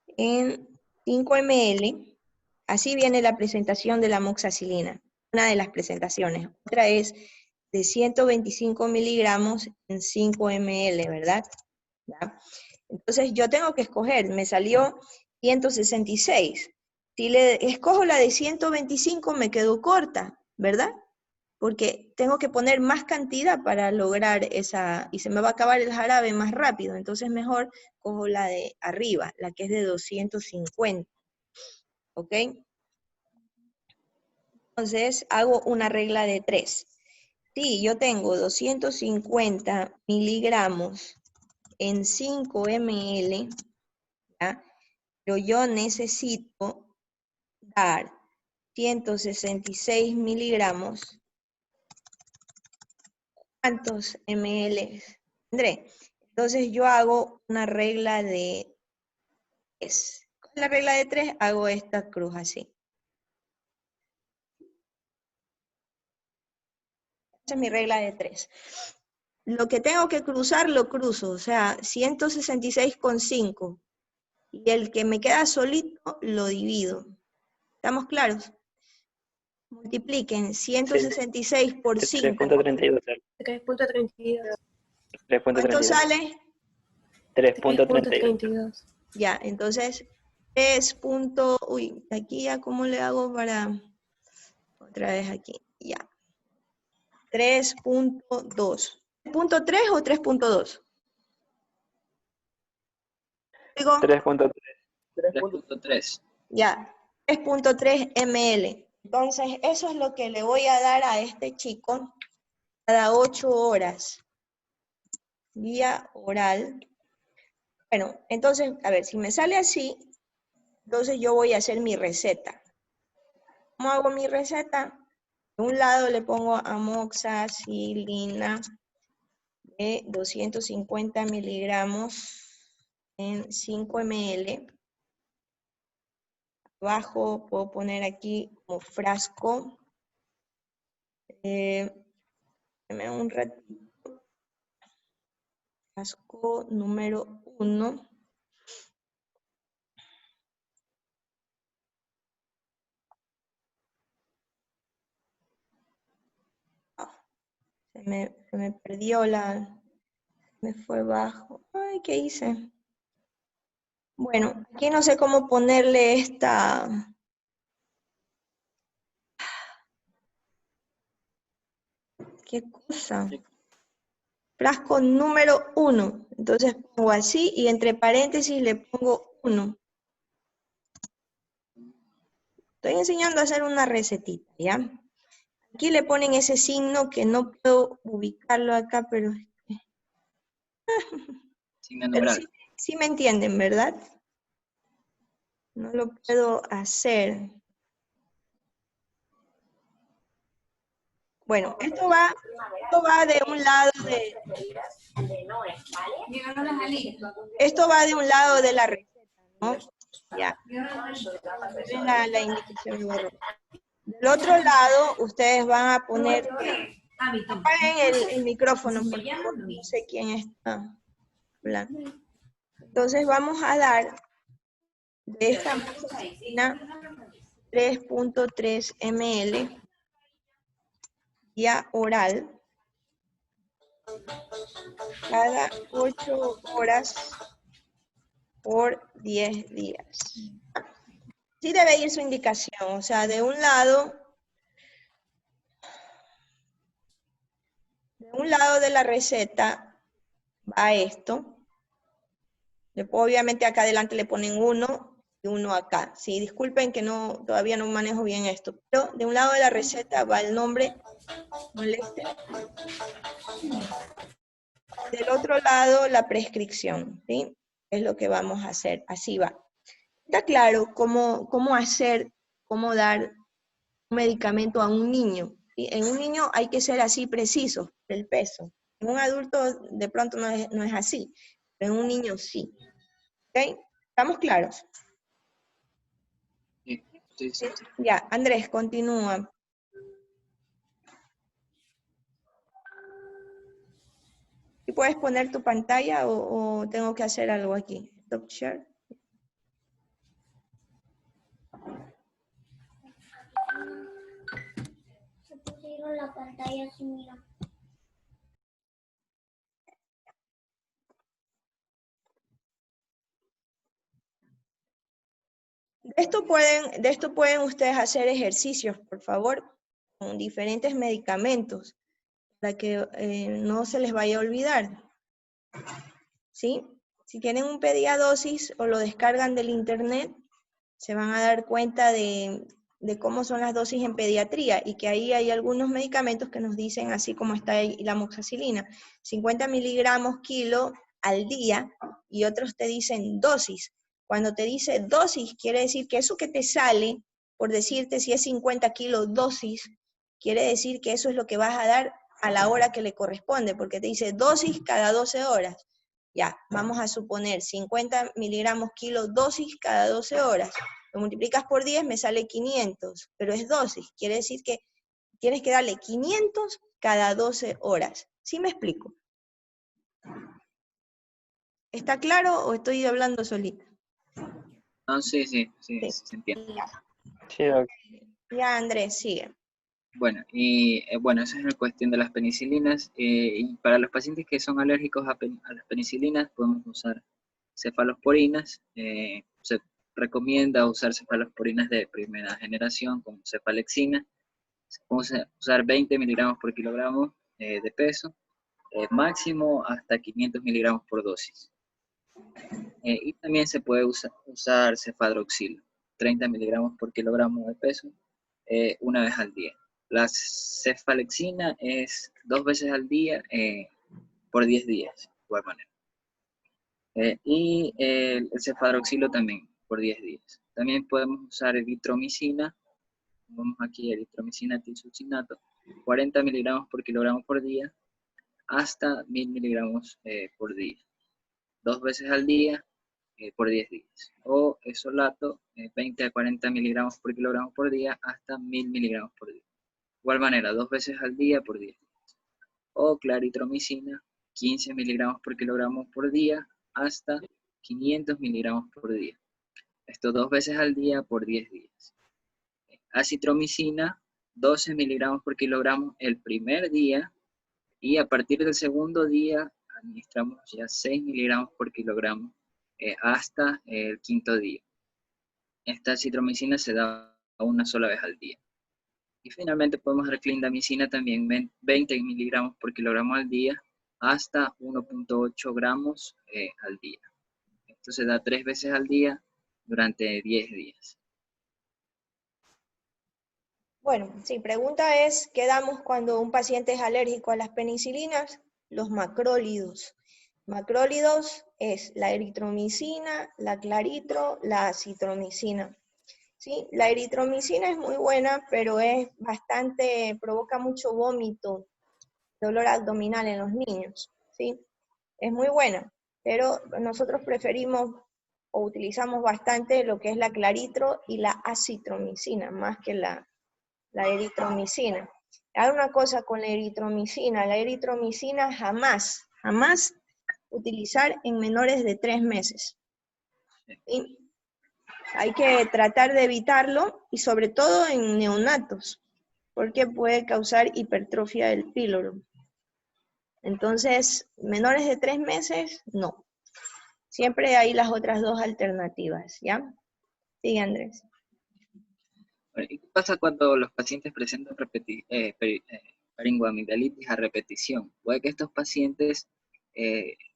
en 5 ml. Así viene la presentación de la amoxicilina. Una de las presentaciones. Otra es de 125 miligramos en 5 ml, ¿verdad? ¿Ya? Entonces yo tengo que escoger, me salió 166. Si le escojo la de 125 me quedo corta, ¿verdad? Porque tengo que poner más cantidad para lograr esa, y se me va a acabar el jarabe más rápido, entonces mejor cojo la de arriba, la que es de 250, ¿ok? Entonces hago una regla de 3. Si yo tengo 250 miligramos en 5 ml, ¿ya? Pero yo necesito dar 166 miligramos. ¿Cuántos ml tendré? Entonces yo hago una regla de 3. Con la regla de 3 hago esta cruz así. Esa es mi regla de 3. Lo que tengo que cruzar lo cruzo, o sea, 166,5. Y el que me queda solito lo divido. ¿Estamos claros? Multipliquen 166 por 5. 3.32. 3.32. ¿Cuánto sale? 3.32. Ya, entonces 3. Uy, aquí ya cómo le hago para... Otra vez aquí, ya. 3.2. ¿3.3 o 3.2? Digo, 3.3. 3.3. ya, 3.3 ml. Entonces, eso es lo que le voy a dar a este chico cada 8 horas. Vía oral. Bueno, entonces, a ver, si me sale así, entonces yo voy a hacer mi receta. ¿Cómo hago mi receta? De un lado le pongo amoxicilina de 250 miligramos en 5 ml. Abajo puedo poner aquí como frasco. Dame un ratito. Frasco número 1. Se me perdió me fue bajo. Ay, ¿qué hice? Bueno, aquí no sé cómo ponerle esta. ¿Qué cosa? Frasco número 1. Entonces pongo así y entre paréntesis le pongo 1. Estoy enseñando a hacer una recetita, ¿ya? Aquí le ponen ese signo que no puedo ubicarlo acá, pero Signo numeral. sí me entienden, ¿verdad? No lo puedo hacer. Bueno, esto va de un lado de... Esto va de un lado de la receta, ¿no? Ya. Miren la indicación de borrón. Del otro lado, ustedes van a poner que apaguen el micrófono, por favor. No sé quién está hablando. Entonces vamos a dar de esta amoxicilina 3.3 ml vía oral cada 8 horas por 10 días. Sí debe ir su indicación, o sea, de un lado de la receta va esto. Después, obviamente acá adelante le ponen 1 y 1 acá. Sí, disculpen que todavía no manejo bien esto, pero de un lado de la receta va el nombre, moleste. Del otro lado la prescripción, ¿sí? Es lo que vamos a hacer, así va. Está claro cómo hacer, cómo dar un medicamento a un niño. ¿Sí? En un niño hay que ser así preciso, el peso. En un adulto de pronto no es así, pero en un niño sí. ¿Ok? ¿Estamos claros? Sí, sí, sí. Ya, Andrés, continúa. ¿Y puedes poner tu pantalla o tengo que hacer algo aquí? Stop share. Se pusieron la pantalla así, mira. De esto pueden ustedes hacer ejercicios, por favor, con diferentes medicamentos, para que no se les vaya a olvidar. ¿Sí? Si tienen un pediadosis o lo descargan del internet, se van a dar cuenta de cómo son las dosis en pediatría y que ahí hay algunos medicamentos que nos dicen, así como está ahí la amoxicilina, 50 miligramos kilo al día, y otros te dicen dosis. Cuando te dice dosis, quiere decir que eso que te sale, por decirte si es 50 kilos dosis, quiere decir que eso es lo que vas a dar a la hora que le corresponde, porque te dice dosis cada 12 horas. Ya, vamos a suponer 50 miligramos kilo dosis cada 12 horas. Lo multiplicas por 10, me sale 500, pero es dosis. Quiere decir que tienes que darle 500 cada 12 horas. ¿Sí me explico? ¿Está claro o estoy hablando solita? No, sí, sí, Sí. se entiende. Sí, doctor. Ya, Andrés, sigue. Bueno, y bueno, esa es la cuestión de las penicilinas. Y para los pacientes que son alérgicos a las penicilinas, podemos usar cefalosporinas. Se recomienda usar cefalosporinas de primera generación, como cefalexina. Se puede usar 20 miligramos por kilogramo de peso, máximo hasta 500 miligramos por dosis. Y también se puede usar cefadroxilo, 30 miligramos por kilogramo de peso, una vez al día. La cefalexina es 2 veces al día por 10 días, de igual manera. Y el cefadroxilo también por 10 días. También podemos usar eritromicina, vamos aquí, eritromicina tilsucinato, 40 miligramos por kilogramo por día, hasta 1000 miligramos por día. 2 veces al día por 10 días. O esolato, 20 a 40 miligramos por kilogramo por día, hasta 1000 miligramos por día. De igual manera, 2 veces al día por 10 días. O claritromicina, 15 miligramos por kilogramo por día, hasta 500 miligramos por día. Esto 2 veces al día por 10 días. Acitromicina, 12 miligramos por kilogramo el primer día, y a partir del segundo día administramos ya 6 miligramos por kilogramo hasta el quinto día. Esta acitromicina se da una sola vez al día. Y finalmente podemos dar clindamicina también, 20 miligramos por kilogramo al día, hasta 1.8 gramos al día. Esto se da 3 veces al día durante 10 días. Bueno, sí, pregunta es, ¿qué damos cuando un paciente es alérgico a las penicilinas? Los macrólidos. Macrólidos es la eritromicina, la claritro, la acitromicina. ¿Sí? La eritromicina es muy buena, pero es bastante, provoca mucho vómito, dolor abdominal en los niños. ¿Sí? Es muy buena, pero nosotros preferimos o utilizamos bastante lo que es la claritro y la acitromicina, más que la eritromicina. Hay una cosa con la eritromicina jamás utilizar en menores de 3 meses. ¿Sí? Hay que tratar de evitarlo, y sobre todo en neonatos, porque puede causar hipertrofia del píloro. Entonces, menores de 3 meses, no. Siempre hay las otras dos alternativas, ¿ya? Sigue, Andrés. ¿Y qué pasa cuando los pacientes presentan faringoamigdalitis a repetición? Puede que estos pacientes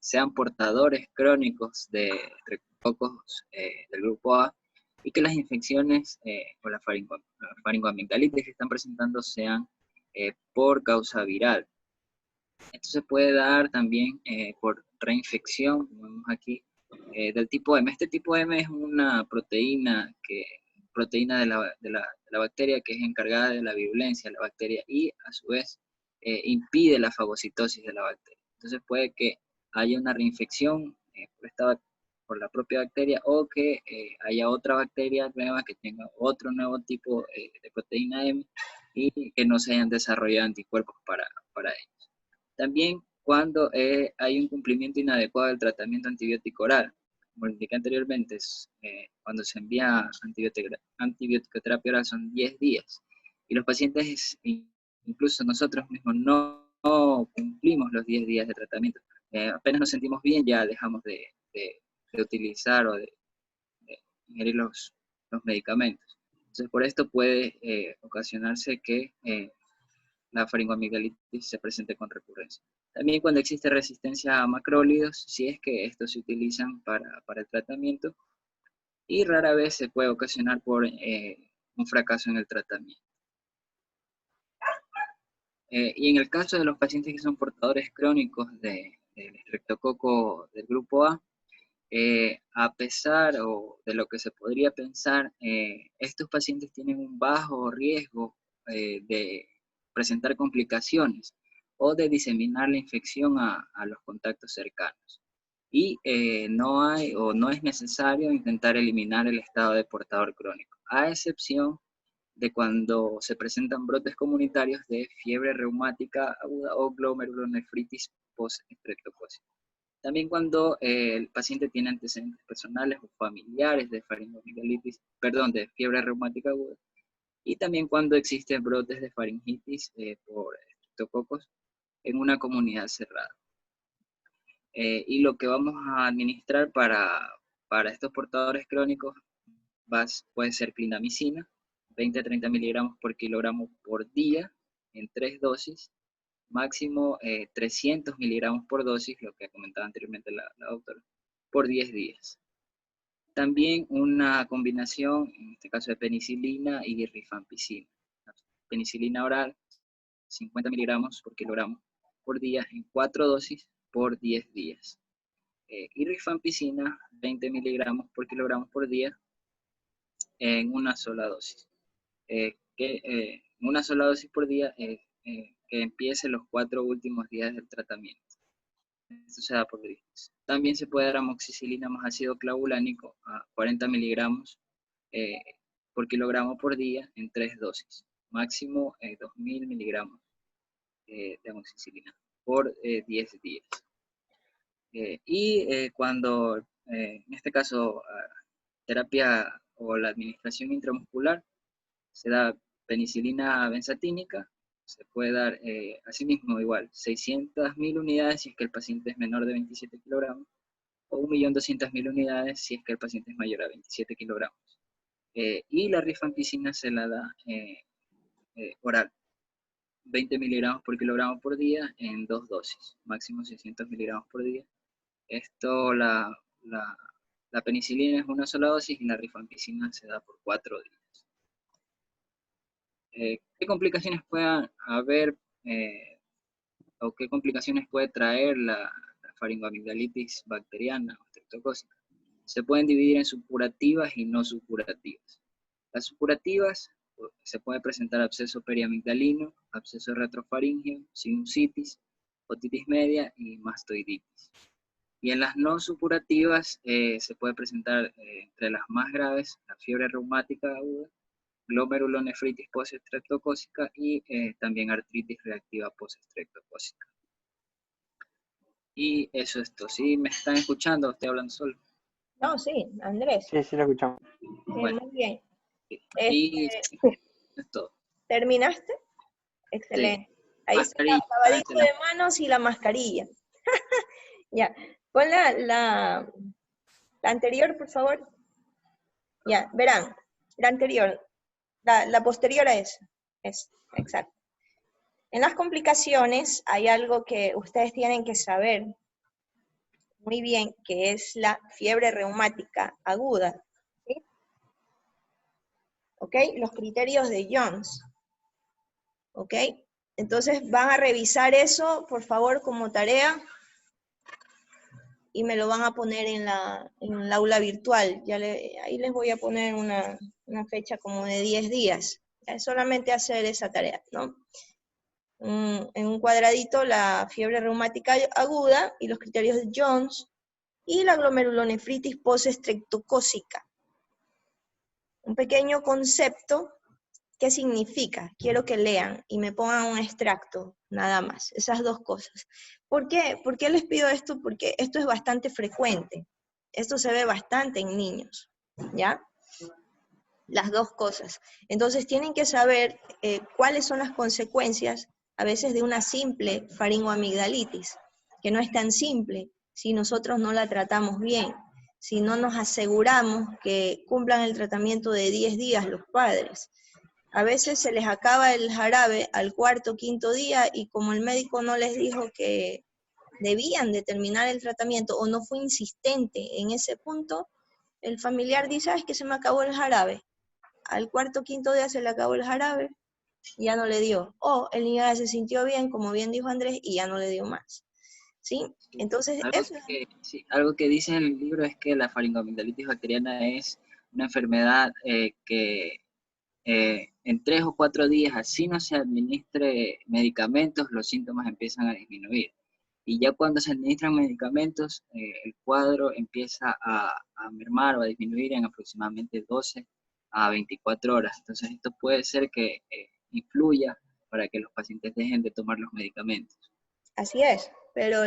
sean portadores crónicos de estreptococos del grupo A, y que las infecciones o la faringoamigdalitis que están presentando sean por causa viral. Esto se puede dar también por reinfección, como vemos aquí, del tipo M. Este tipo M es una proteína de la bacteria que es encargada de la virulencia de la bacteria, y a su vez impide la fagocitosis de la bacteria. Entonces puede que haya una reinfección por la propia bacteria, o que haya otra bacteria nueva que tenga otro nuevo tipo de proteína M y que no se hayan desarrollado anticuerpos para ello. También cuando hay un cumplimiento inadecuado del tratamiento antibiótico oral. Como indiqué anteriormente, cuando se envía antibiótico-terapia oral son 10 días. Y los pacientes, incluso nosotros mismos, no cumplimos los 10 días de tratamiento. Apenas nos sentimos bien, ya dejamos de utilizar o de ingerir los medicamentos. Entonces, por esto puede ocasionarse que la faringoamigdalitis se presente con recurrencia. También cuando existe resistencia a macrólidos, si es que estos se utilizan para el tratamiento, y rara vez se puede ocasionar por un fracaso en el tratamiento. Y en el caso de los pacientes que son portadores crónicos del estreptococo del grupo A, a pesar de lo que se podría pensar, estos pacientes tienen un bajo riesgo de presentar complicaciones o de diseminar la infección a los contactos cercanos. Y no es necesario intentar eliminar el estado de portador crónico, a excepción de cuando se presentan brotes comunitarios de fiebre reumática aguda o glomerulonefritis post-estreptocócica. También cuando el paciente tiene antecedentes personales o familiares de de fiebre reumática aguda, y también cuando existen brotes de faringitis por estreptococos en una comunidad cerrada. Y lo que vamos a administrar para estos portadores crónicos puede ser clindamicina, 20 a 30 miligramos por kilogramo por día, en 3 dosis, máximo 300 miligramos por dosis, lo que comentaba anteriormente la doctora, por 10 días. También una combinación, en este caso de penicilina y rifampicina. Penicilina oral, 50 miligramos por kilogramo por día, en 4 dosis por 10 días. Y rifampicina, 20 miligramos por kilogramo por día, en una sola dosis. Una sola dosis por día, que empiece los 4 últimos días del tratamiento. Esto se da por días. También se puede dar amoxicilina más ácido clavulánico a 40 miligramos por kilogramo por día en 3 dosis. Máximo 2000 miligramos de amoxicilina por 10 días. Cuando, en este caso, terapia o la administración intramuscular, se da penicilina benzatínica, se puede dar asimismo igual 600.000 unidades si es que el paciente es menor de 27 kilogramos, o 1.200.000 unidades si es que el paciente es mayor a 27 kilogramos. Y la rifampicina se la da oral, 20 miligramos por kilogramo por día en 2 dosis, máximo 600 miligramos por día. Esto, la penicilina es una sola dosis y la rifampicina se da por 4 días. ¿Qué complicaciones puedan haber o qué complicaciones puede traer la faringoamigdalitis bacteriana o estreptocócica? Se pueden dividir en supurativas y no supurativas. Las supurativas, se puede presentar absceso periamigdalino, absceso retrofaríngeo, sinusitis, otitis media y mastoiditis. Y en las no supurativas se puede presentar entre las más graves la fiebre reumática aguda, glomerulonefritis postestreptocócica y también artritis reactiva postestreptocócica. Y eso es todo. ¿Sí me están escuchando? ¿Estoy hablando solo? No, sí, Andrés. Sí, sí, lo escuchamos. Bueno. Muy bien. Y es todo. ¿Terminaste? Excelente. Sí. Ahí está el Mascarilla, lavadito de manos y la mascarilla. Ya. Pon la anterior, por favor. Ya, verán. La anterior. La posterior a esa. Es, exacto. En las complicaciones hay algo que ustedes tienen que saber muy bien, que es la fiebre reumática aguda. ¿Sí? ¿Ok? Los criterios de Jones. ¿Ok? Entonces van a revisar eso, por favor, como tarea, y me lo van a poner en el aula virtual. Ahí les voy a poner una fecha como de 10 días. Es solamente hacer esa tarea, ¿no? En un cuadradito la fiebre reumática aguda y los criterios de Jones, y la glomerulonefritis postestreptocócica. Un pequeño concepto. ¿Qué significa? Quiero que lean y me pongan un extracto, nada más, esas dos cosas. ¿Por qué? ¿Por qué les pido esto? Porque esto es bastante frecuente. Esto se ve bastante en niños, ¿ya? Las dos cosas. Entonces tienen que saber cuáles son las consecuencias a veces de una simple faringoamigdalitis, que no es tan simple si nosotros no la tratamos bien, si no nos aseguramos que cumplan el tratamiento de 10 días los padres. A veces se les acaba el jarabe al cuarto, quinto día, y como el médico no les dijo que debían de terminar el tratamiento o no fue insistente en ese punto, el familiar dice, es que se me acabó el jarabe. Al cuarto, quinto día se le acabó el jarabe, y ya no le dio. O el niño ya se sintió bien, como bien dijo Andrés, y ya no le dio más. ¿Sí? Entonces, algo que dice en el libro es que la faringoamigdalitis bacteriana es una enfermedad que en 3 o 4 días, así no se administre medicamentos, los síntomas empiezan a disminuir. Y ya cuando se administran medicamentos, el cuadro empieza a mermar o a disminuir en aproximadamente 12 a 24 horas. Entonces esto puede ser que influya para que los pacientes dejen de tomar los medicamentos. Así es, pero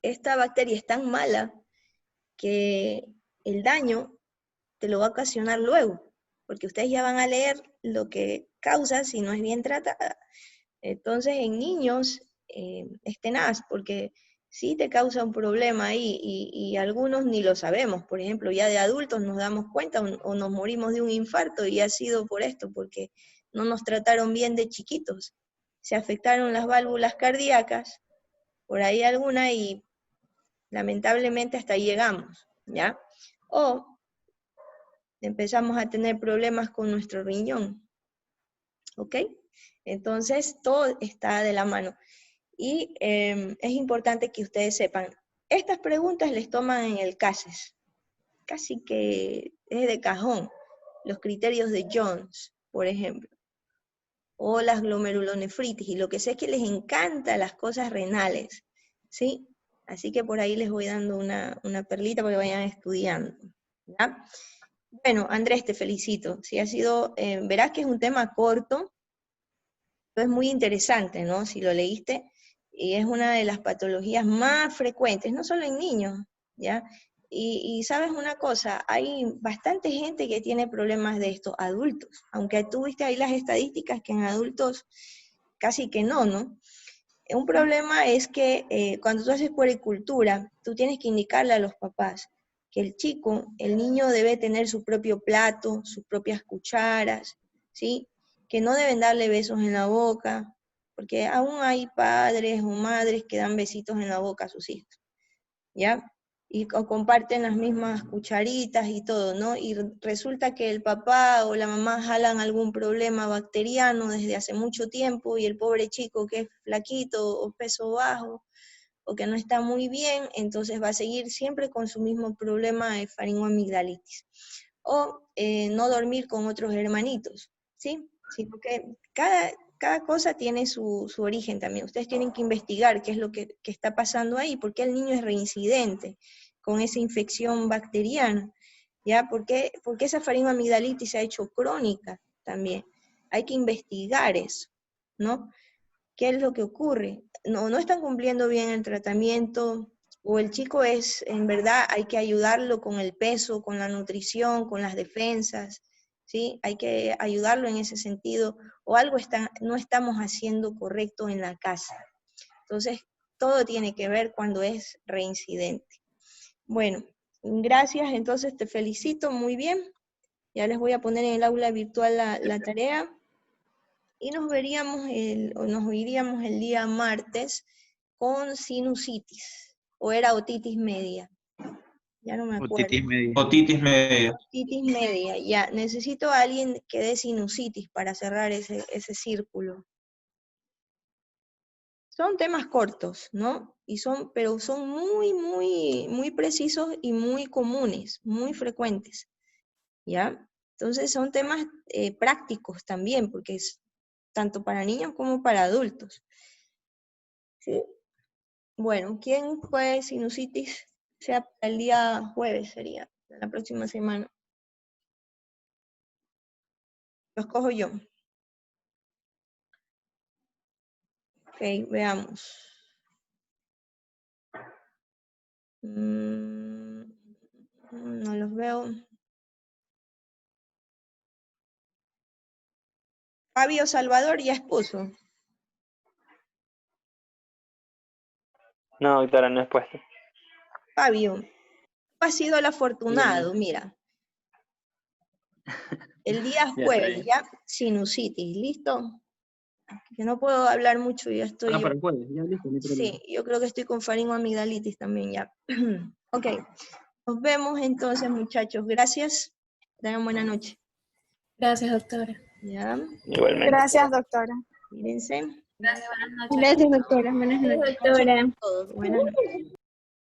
esta bacteria es tan mala que el daño te lo va a ocasionar luego, porque ustedes ya van a leer lo que causa si no es bien tratada. Entonces, en niños es tenaz, porque sí te causa un problema ahí, y algunos ni lo sabemos. Por ejemplo, ya de adultos nos damos cuenta o nos morimos de un infarto y ha sido por esto, porque no nos trataron bien de chiquitos. Se afectaron las válvulas cardíacas, por ahí alguna, y lamentablemente hasta ahí llegamos, ¿ya? O empezamos a tener problemas con nuestro riñón, ¿ok? Entonces, todo está de la mano. Y es importante que ustedes sepan, estas preguntas les toman en el CASES, casi que es de cajón, los criterios de Jones, por ejemplo, o las glomerulonefritis, y lo que sé es que les encantan las cosas renales, ¿sí? Así que por ahí les voy dando una perlita para que vayan estudiando, ¿ya? Bueno, Andrés, te felicito. Sí, verás que es un tema corto, pero es muy interesante, ¿no? Si lo leíste, y es una de las patologías más frecuentes, no solo en niños, ¿ya? Y sabes una cosa, hay bastante gente que tiene problemas de estos adultos, aunque tú viste ahí las estadísticas que en adultos casi que no, ¿no? Un problema es que cuando tú haces puericultura, tú tienes que indicarle a los papás que el niño debe tener su propio plato, sus propias cucharas, ¿sí? Que no deben darle besos en la boca, porque aún hay padres o madres que dan besitos en la boca a sus hijos, ¿ya? Y comparten las mismas cucharitas y todo, ¿no? Y resulta que el papá o la mamá jalan algún problema bacteriano desde hace mucho tiempo, y el pobre chico que es flaquito o peso bajo, o que no está muy bien, entonces va a seguir siempre con su mismo problema de faringoamigdalitis. O no dormir con otros hermanitos, ¿sí? Sino que cada cosa tiene su origen también. Ustedes tienen que investigar qué es lo que está pasando ahí, por qué el niño es reincidente con esa infección bacteriana, ¿ya? ¿Por qué esa faringoamigdalitis se ha hecho crónica también? Hay que investigar eso, ¿no? ¿Qué es lo que ocurre? No están cumpliendo bien el tratamiento, o el chico en verdad, hay que ayudarlo con el peso, con la nutrición, con las defensas, ¿sí? Hay que ayudarlo en ese sentido, o algo no estamos haciendo correcto en la casa. Entonces, todo tiene que ver cuando es reincidente. Bueno, gracias, entonces te felicito, muy bien. Ya les voy a poner en el aula virtual la tarea. Y nos iríamos el día martes con sinusitis, o era otitis media, ya no me acuerdo. Otitis media. Otitis media. Otitis media, ya, necesito a alguien que dé sinusitis para cerrar ese círculo. Son temas cortos, ¿no? Pero son muy, muy, muy precisos y muy comunes, muy frecuentes, ¿ya? Entonces son temas prácticos también, porque es tanto para niños como para adultos. ¿Sí? Bueno, ¿quién fue sinusitis? Sea para el día jueves, sería, la próxima semana. Los cojo yo. Ok, veamos. No los veo. Fabio Salvador ya expuso. No, doctora, no es puesto. Fabio, ha sido el afortunado, mira. El día jueves, ya, sinusitis, ¿listo? Que no puedo hablar mucho, ya estoy... Para el jueves, ya listo. Sí, yo creo que estoy con faringoamigdalitis también ya. Ok, nos vemos entonces, muchachos. Gracias. Tengan buena noche. Gracias, doctora. Ya, Igualmente. Gracias, doctora. mírense. Gracias, buenas noches. Gracias, doctora. Buenas noches. Todos, buenas noches.